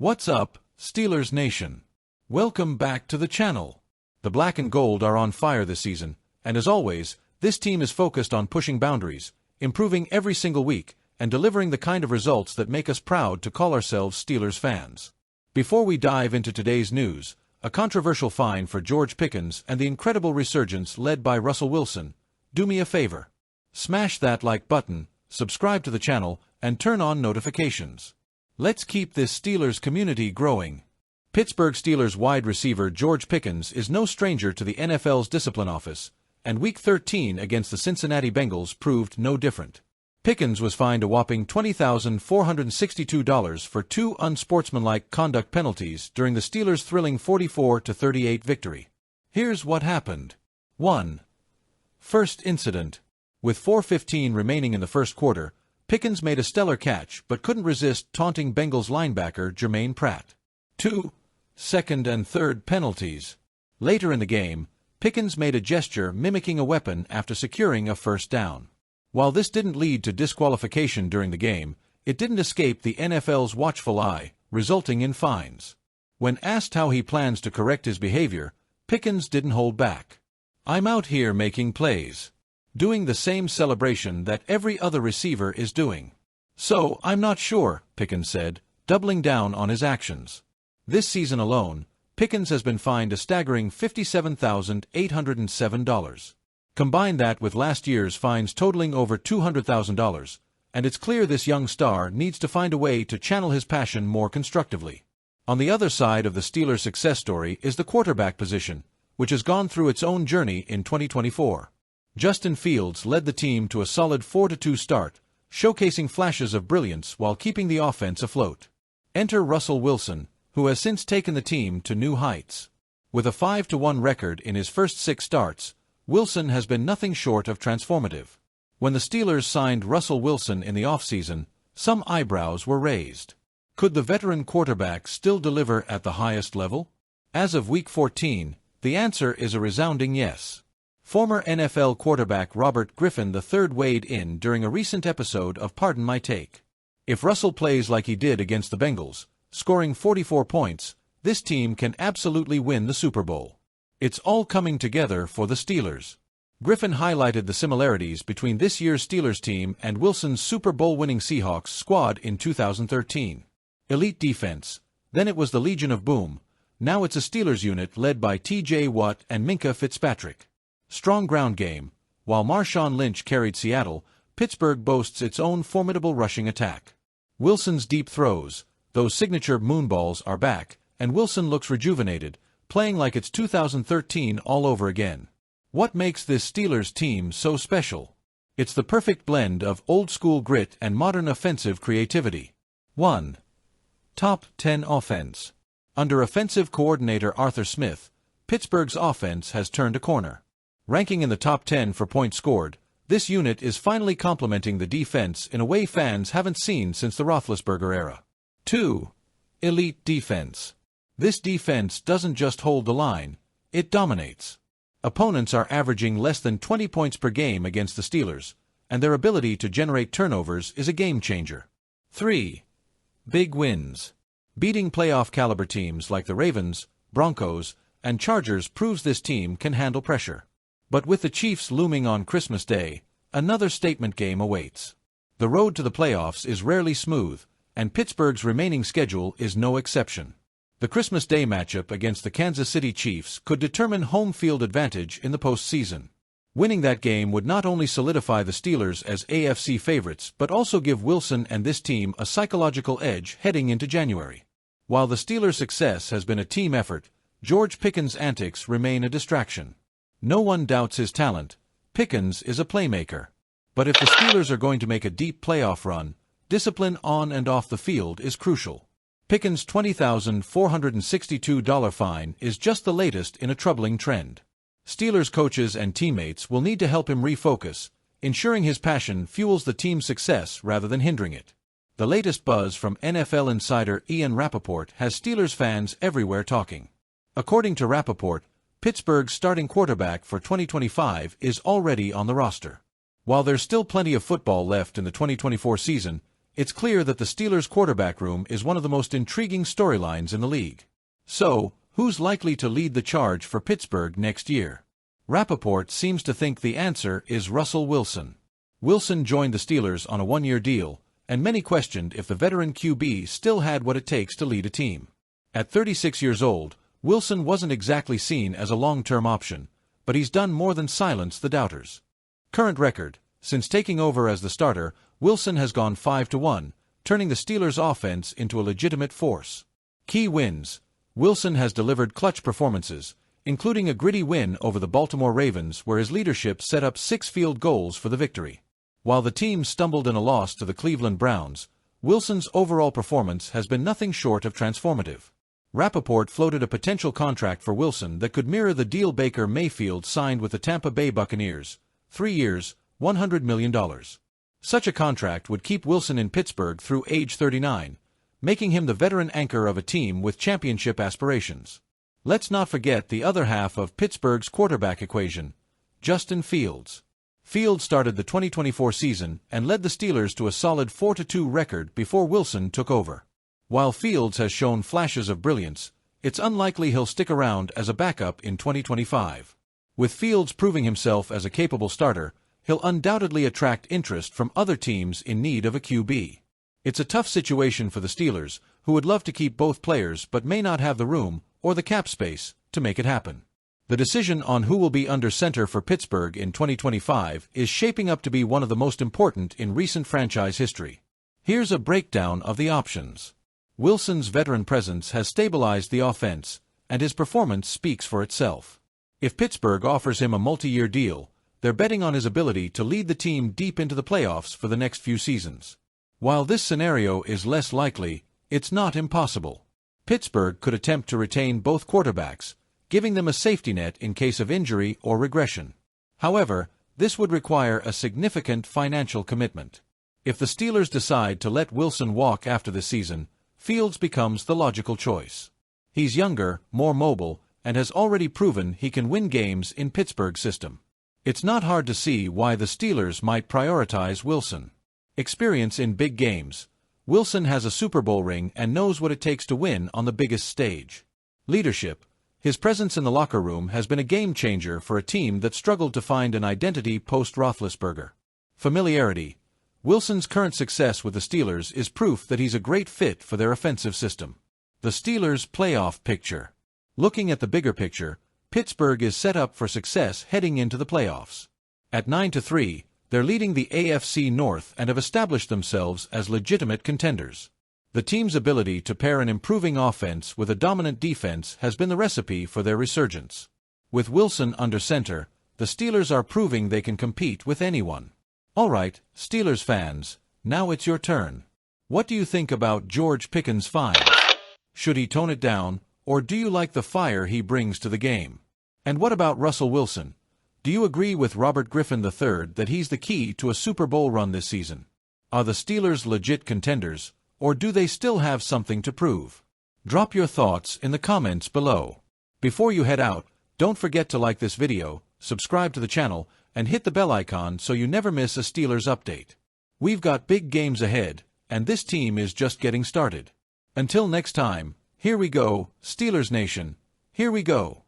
What's up, Steelers Nation? Welcome back to the channel. The black and gold are on fire this season, and as always, this team is focused on pushing boundaries, improving every single week, and delivering the kind of results that make us proud to call ourselves Steelers fans. Before we dive into today's news, a controversial fine for George Pickens and the incredible resurgence led by Russell Wilson, do me a favor. Smash that like button, subscribe to the channel, and turn on notifications. Let's keep this Steelers community growing. Pittsburgh Steelers wide receiver George Pickens is no stranger to the NFL's discipline office, and Week 13 against the Cincinnati Bengals proved no different. Pickens was fined a whopping $20,462 for two unsportsmanlike conduct penalties during the Steelers' thrilling 44-38 victory. Here's what happened. 1. First incident. With 4:15 remaining in the first quarter, Pickens made a stellar catch but couldn't resist taunting Bengals linebacker Jermaine Pratt. 2. Second and third penalties. Later in the game, Pickens made a gesture mimicking a weapon after securing a first down. While this didn't lead to disqualification during the game, it didn't escape the NFL's watchful eye, resulting in fines. When asked how he plans to correct his behavior, Pickens didn't hold back. "I'm out here making plays. Doing the same celebration that every other receiver is doing. So, I'm not sure," Pickens said, doubling down on his actions. This season alone, Pickens has been fined a staggering $57,807. Combine that with last year's fines totaling over $200,000, and it's clear this young star needs to find a way to channel his passion more constructively. On the other side of the Steelers' success story is the quarterback position, which has gone through its own journey in 2024. Justin Fields led the team to a solid 4-2 start, showcasing flashes of brilliance while keeping the offense afloat. Enter Russell Wilson, who has since taken the team to new heights. With a 5-1 record in his first 6 starts, Wilson has been nothing short of transformative. When the Steelers signed Russell Wilson in the offseason, some eyebrows were raised. Could the veteran quarterback still deliver at the highest level? As of Week 14, the answer is a resounding yes. Former NFL quarterback Robert Griffin III weighed in during a recent episode of Pardon My Take. If Russell plays like he did against the Bengals, scoring 44 points, this team can absolutely win the Super Bowl. It's all coming together for the Steelers. Griffin highlighted the similarities between this year's Steelers team and Wilson's Super Bowl-winning Seahawks squad in 2013. Elite defense, then it was the Legion of Boom, now it's a Steelers unit led by T.J. Watt and Minkah Fitzpatrick. Strong ground game. While Marshawn Lynch carried Seattle, Pittsburgh boasts its own formidable rushing attack. Wilson's deep throws, those signature moonballs, are back, and Wilson looks rejuvenated, playing like it's 2013 all over again. What makes this Steelers team so special? It's the perfect blend of old-school grit and modern offensive creativity. 1. Top 10 offense. Under offensive coordinator Arthur Smith, Pittsburgh's offense has turned a corner. Ranking in the top 10 for points scored, this unit is finally complementing the defense in a way fans haven't seen since the Roethlisberger era. 2. Elite defense. This defense doesn't just hold the line, it dominates. Opponents are averaging less than 20 points per game against the Steelers, and their ability to generate turnovers is a game-changer. 3. Big wins. Beating playoff-caliber teams like the Ravens, Broncos, and Chargers proves this team can handle pressure. But with the Chiefs looming on Christmas Day, another statement game awaits. The road to the playoffs is rarely smooth, and Pittsburgh's remaining schedule is no exception. The Christmas Day matchup against the Kansas City Chiefs could determine home field advantage in the postseason. Winning that game would not only solidify the Steelers as AFC favorites but also give Wilson and this team a psychological edge heading into January. While the Steelers' success has been a team effort, George Pickens' antics remain a distraction. No one doubts his talent. Pickens is a playmaker. But if the Steelers are going to make a deep playoff run, discipline on and off the field is crucial. Pickens' $20,462 fine is just the latest in a troubling trend. Steelers coaches and teammates will need to help him refocus, ensuring his passion fuels the team's success rather than hindering it. The latest buzz from NFL insider Ian Rappaport has Steelers fans everywhere talking. According to Rappaport, Pittsburgh's starting quarterback for 2025 is already on the roster. While there's still plenty of football left in the 2024 season, It's clear that the Steelers' quarterback room is one of the most intriguing storylines in the league. So, who's likely to lead the charge for Pittsburgh next year? Rappaport seems to think the answer is Russell Wilson. Wilson joined the Steelers on a one-year deal, and many questioned if the veteran QB still had what it takes to lead a team. At 36 years old, Wilson wasn't exactly seen as a long-term option, but he's done more than silence the doubters. Current record: since taking over as the starter, Wilson has gone 5-1, turning the Steelers' offense into a legitimate force. Key wins: Wilson has delivered clutch performances, including a gritty win over the Baltimore Ravens where his leadership set up 6 field goals for the victory. While the team stumbled in a loss to the Cleveland Browns, Wilson's overall performance has been nothing short of transformative. Rappaport floated a potential contract for Wilson that could mirror the deal Baker Mayfield signed with the Tampa Bay Buccaneers, 3 years, $100 million. Such a contract would keep Wilson in Pittsburgh through age 39, making him the veteran anchor of a team with championship aspirations. Let's not forget the other half of Pittsburgh's quarterback equation, Justin Fields. Fields started the 2024 season and led the Steelers to a solid 4-2 record before Wilson took over. While Fields has shown flashes of brilliance, it's unlikely he'll stick around as a backup in 2025. With Fields proving himself as a capable starter, he'll undoubtedly attract interest from other teams in need of a QB. It's a tough situation for the Steelers, who would love to keep both players but may not have the room or the cap space to make it happen. The decision on who will be under center for Pittsburgh in 2025 is shaping up to be one of the most important in recent franchise history. Here's a breakdown of the options. Wilson's veteran presence has stabilized the offense, and his performance speaks for itself. If Pittsburgh offers him a multi-year deal, they're betting on his ability to lead the team deep into the playoffs for the next few seasons. While this scenario is less likely, it's not impossible. Pittsburgh could attempt to retain both quarterbacks, giving them a safety net in case of injury or regression. However, this would require a significant financial commitment. If the Steelers decide to let Wilson walk after the season, Fields becomes the logical choice. He's younger, more mobile, and has already proven he can win games in Pittsburgh's system. It's not hard to see why the Steelers might prioritize Wilson. Experience in big games: Wilson has a Super Bowl ring and knows what it takes to win on the biggest stage. Leadership: his presence in the locker room has been a game-changer for a team that struggled to find an identity post-Roethlisberger. Familiarity: Wilson's current success with the Steelers is proof that he's a great fit for their offensive system. The Steelers' playoff picture: looking at the bigger picture, Pittsburgh is set up for success heading into the playoffs. At 9-3, they're leading the AFC North and have established themselves as legitimate contenders. The team's ability to pair an improving offense with a dominant defense has been the recipe for their resurgence. With Wilson under center, the Steelers are proving they can compete with anyone. Alright, Steelers fans, now it's your turn. What do you think about George Pickens' fines? Should he tone it down, or do you like the fire he brings to the game? And what about Russell Wilson? Do you agree with Robert Griffin III that he's the key to a Super Bowl run this season? Are the Steelers legit contenders, or do they still have something to prove? Drop your thoughts in the comments below. Before you head out, don't forget to like this video, subscribe to the channel, and hit the bell icon so you never miss a Steelers update. We've got big games ahead, and this team is just getting started. Until next time, here we go, Steelers Nation, here we go.